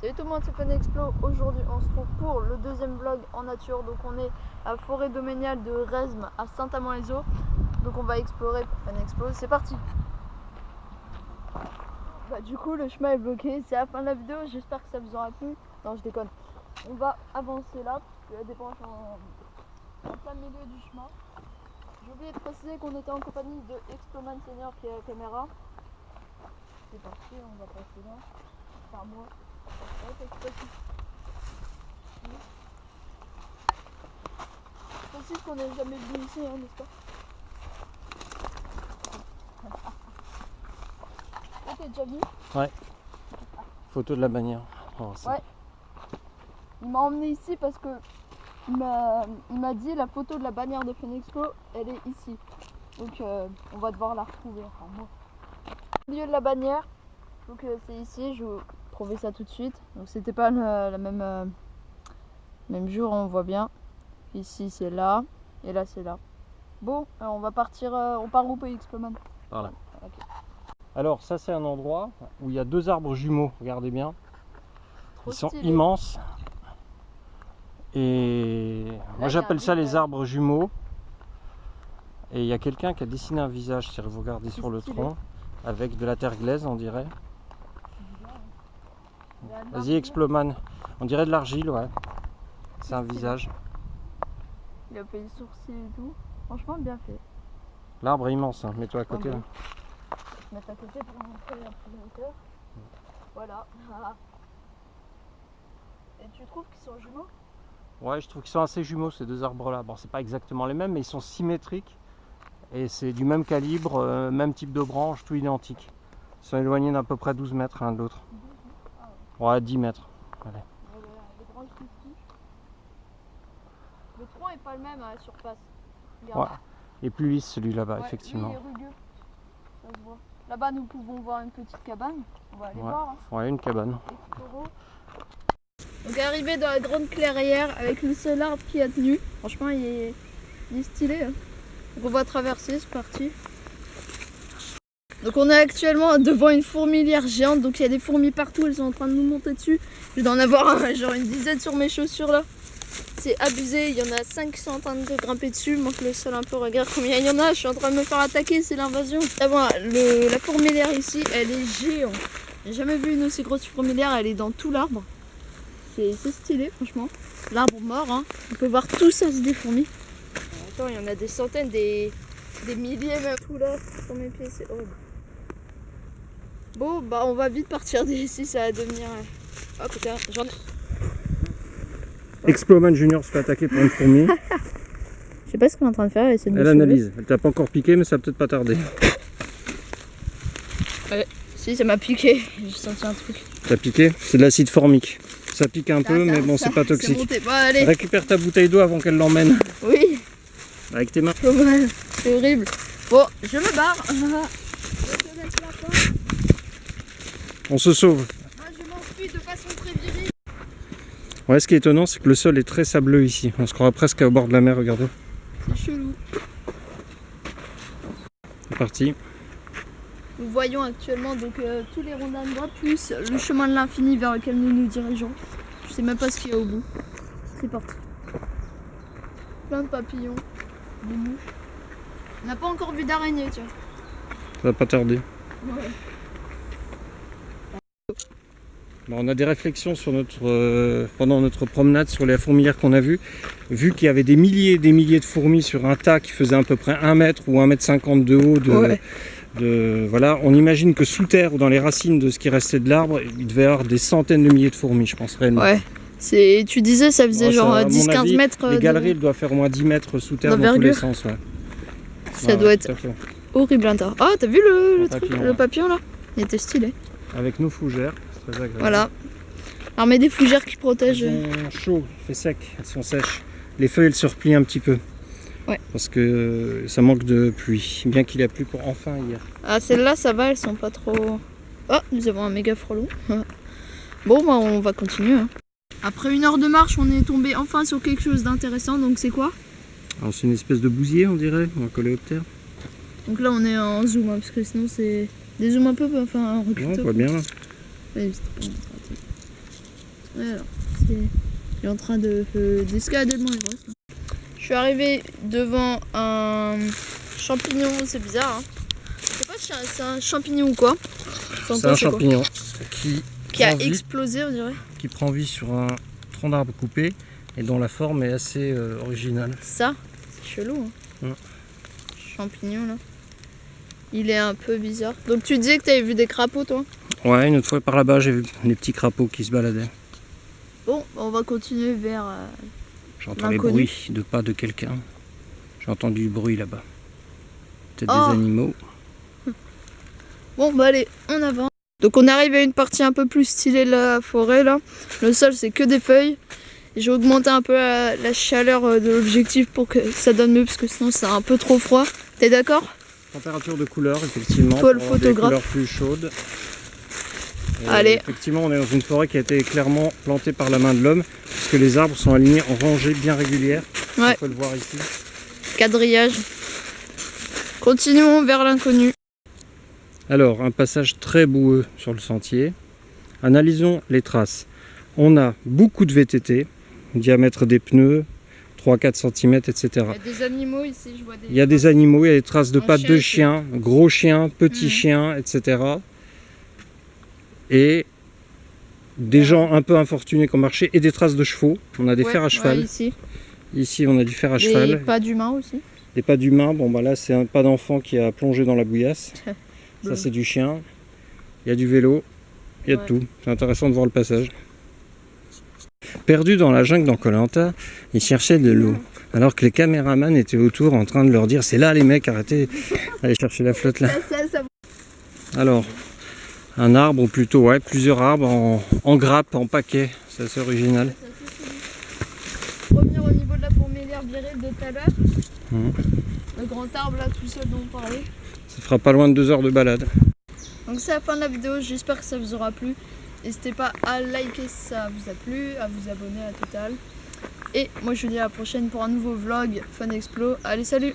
Salut tout le monde, c'est Fun-Explo. Aujourd'hui on se trouve pour le deuxième vlog en nature. Donc on est à forêt domaniale de Resmes à Saint-Amand-les-Eaux. Donc on va explorer pour Fun-Explo. C'est parti. Bah du coup le chemin est bloqué, c'est la fin de la vidéo, j'espère que ça vous aura plu. Non je déconne. On va avancer là, parce qu'il y a des branches en plein milieu du chemin. J'ai oublié de préciser qu'on était en compagnie de Exploman Senior qui est à la caméra. C'est parti, on va passer là. Enfin moi. Je précise qu'on n'est jamais venu ici, hein, n'est-ce pas? Ah, t'es déjà venu? Ouais. Photo de la bannière. Oh, ouais. Il m'a emmené ici parce que il m'a dit la photo de la bannière de Fun-Explo, elle est ici. Donc on va devoir la retrouver. Enfin moi. Au milieu de la bannière. Donc c'est ici, je vous trouver ça tout de suite. Donc c'était pas la même jour, on voit bien. Ici c'est là et là c'est là. Bon, on va partir, on part où pour Exploman? Par là. Okay. Alors ça c'est un endroit où il y a deux arbres jumeaux, regardez bien. Trop Ils sont stylé. immenses. Et moi j'appelle ça les arbres jumeaux. Et il y a quelqu'un qui a dessiné un visage, si vous regardez sur le tronc, avec de la terre glaise on dirait. Vas-y Exploman, on dirait de l'argile, ouais. C'est un visage. Il a fait les sourcils et tout. Franchement bien fait. L'arbre est immense, hein. Mets-toi à côté. Bon. Là. Je vais mettre à côté pour montrer la première hauteur. Voilà. Et tu trouves qu'ils sont jumeaux? Ouais, je trouve qu'ils sont assez jumeaux ces deux arbres là. Bon, c'est pas exactement les mêmes, mais ils sont symétriques. Et c'est du même calibre, même type de branche, tout identique. Ils sont éloignés d'à peu près 12 mètres l'un de l'autre. Ouais, 10 mètres. Allez. Les branches qui se touchent. Le tronc est pas le même à la surface. Ouais. Et plus lisse celui là-bas, ouais, effectivement. Lui, il est rugueux. Ça se voit. Là-bas, nous pouvons voir une petite cabane. On va aller voir. Hein. Ouais, une cabane. Donc arrivé dans la grande clairière avec le seul arbre qui a tenu. Franchement, il est stylé. Hein. Donc on va traverser, c'est parti. Donc on est actuellement devant une fourmilière géante. Donc il y a des fourmis partout, elles sont en train de nous monter dessus. Je dois en avoir genre une dizaine sur mes chaussures là. C'est abusé, il y en a 5 qui sont en train de grimper dessus. Moi le sol un peu, regarde combien il y en a. Je suis en train de me faire attaquer, c'est l'invasion. La fourmilière ici, elle est géante. J'ai jamais vu une aussi grosse fourmilière, elle est dans tout l'arbre. C'est stylé franchement. L'arbre mort, hein. On peut voir tout ça se défourmit. Attends, il y en a des centaines, des milliers même tout là sur mes pieds, c'est horrible. Bon bah on va vite partir d'ici, ça va devenir... Oh putain, j'en ai... Exploman Junior se fait attaquer par une fourmi. Je sais pas ce qu'on est en train de faire, elle analyse, elle t'a pas encore piqué mais ça va peut-être pas tarder. Ouais, si ça m'a piqué, j'ai senti un truc. T'as piqué? C'est de l'acide formique. Ça pique un peu mais bon c'est pas toxique. Bon, allez. Récupère ta bouteille d'eau avant qu'elle l'emmène. Oui. Avec tes mains. C'est horrible. Bon, je me barre. On se sauve. Moi je m'enfuis de façon très virile. Ouais, ce qui est étonnant c'est que le sol est très sableux ici. On se croirait presque au bord de la mer, regardez. C'est chelou. C'est parti. Nous voyons actuellement donc tous les rondins de bois plus le chemin de l'infini vers lequel nous nous dirigeons. Je sais même pas ce qu'il y a au bout. C'est parti. Plein de papillons, des mouches. On n'a pas encore vu d'araignée, tiens. Ça va pas tarder. Ouais. Bon, on a des réflexions sur pendant notre promenade sur les fourmilières qu'on a vues. Vu qu'il y avait des milliers de fourmis sur un tas qui faisait à peu près 1 mètre ou 1,50 m de haut. Voilà, on imagine que sous terre ou dans les racines de ce qui restait de l'arbre, il devait y avoir des centaines de milliers de fourmis, je pense réellement. Ouais. Tu disais ça faisait genre 10-15 mètres. Les galeries, elles doivent faire au moins 10 mètres sous terre dans tous les sens. Ouais. Ça doit être horrible à l'intérieur. Ah, t'as vu le papillon là? Il était stylé. Avec nos fougères, c'est très agréable. Voilà. Armé des fougères qui protègent. Elles sont chaudes, il fait sec, elles sont sèches. Les feuilles, elles se replient un petit peu. Ouais. Parce que ça manque de pluie, bien qu'il a plu pour enfin hier. Ah, celles-là, ça va, elles sont pas trop... Oh, nous avons un méga frelon. Bon, bah on va continuer. Hein. Après 1 heure de marche, on est tombé enfin sur quelque chose d'intéressant, donc c'est quoi? Alors c'est une espèce de bousier, on dirait, ou un coléoptère. Donc là, on est en zoom, hein, parce que sinon c'est... Des zooms un peu, enfin un recul. Ouais, on voit bien là. Ouais, Voilà. Il est en train d'escalader le Mont Everest. Je suis arrivée devant un champignon, c'est bizarre. Hein. Je sais pas si c'est un champignon ou quoi. C'est un champignon qui a explosé, on dirait. Qui prend vie sur un tronc d'arbre coupé et dont la forme est assez originale. Ça, c'est chelou. Hein. Champignon là. Il est un peu bizarre. Donc tu disais que tu avais vu des crapauds toi? Ouais, une autre fois par là-bas j'ai vu des petits crapauds qui se baladaient. Bon, on va continuer vers J'entends les bruits de pas de quelqu'un. J'ai entendu du bruit là-bas. Peut-être des animaux. Bon bah allez, on avance. Donc on arrive à une partie un peu plus stylée de la forêt là. Le sol c'est que des feuilles. J'ai augmenté un peu la chaleur de l'objectif pour que ça donne mieux parce que sinon c'est un peu trop froid. T'es d'accord? Température de couleur effectivement. Toi le pour photographe. des couleurs plus chaudes. Et allez. Effectivement on est dans une forêt qui a été clairement plantée par la main de l'homme. Parce que les arbres sont alignés en rangées bien régulières. Ouais. On peut le voir ici. Quadrillage. Continuons vers l'inconnu. Alors, un passage très boueux sur le sentier. Analysons les traces. On a beaucoup de VTT, diamètre des pneus, 3-4 cm, etc. Il y a des animaux ici, je vois des... Il y a des animaux, il y a des traces de pattes de chien, chiens, gros chiens, petits chiens, etc. Et des gens un peu infortunés qui ont marché et des traces de chevaux. On a des fers à cheval. Ici. Ici, on a du fer à cheval. Des pas d'humains aussi. Des pas d'humains. Bon, bah là, c'est un pas d'enfant qui a plongé dans la bouillasse. Ça, c'est du chien. Il y a du vélo. Il y a de tout. C'est intéressant de voir le passage. Perdu dans la jungle dans Koh Lanta, ils cherchaient de l'eau. Alors que les caméramans étaient autour en train de leur dire c'est là les mecs, arrêtez, allez chercher la flotte là. Alors, un arbre, ou plutôt plusieurs arbres en grappe, en paquet. C'est assez original. Revenir au niveau de la fourmilière virile de tout à l'heure. Le grand arbre là tout seul dont on parlait. Ça fera pas loin de 2 heures de balade. Donc c'est la fin de la vidéo, j'espère que ça vous aura plu. N'hésitez pas à liker si ça vous a plu, à vous abonner à Total. Et moi je vous dis à la prochaine pour un nouveau vlog Fun Explo. Allez, salut!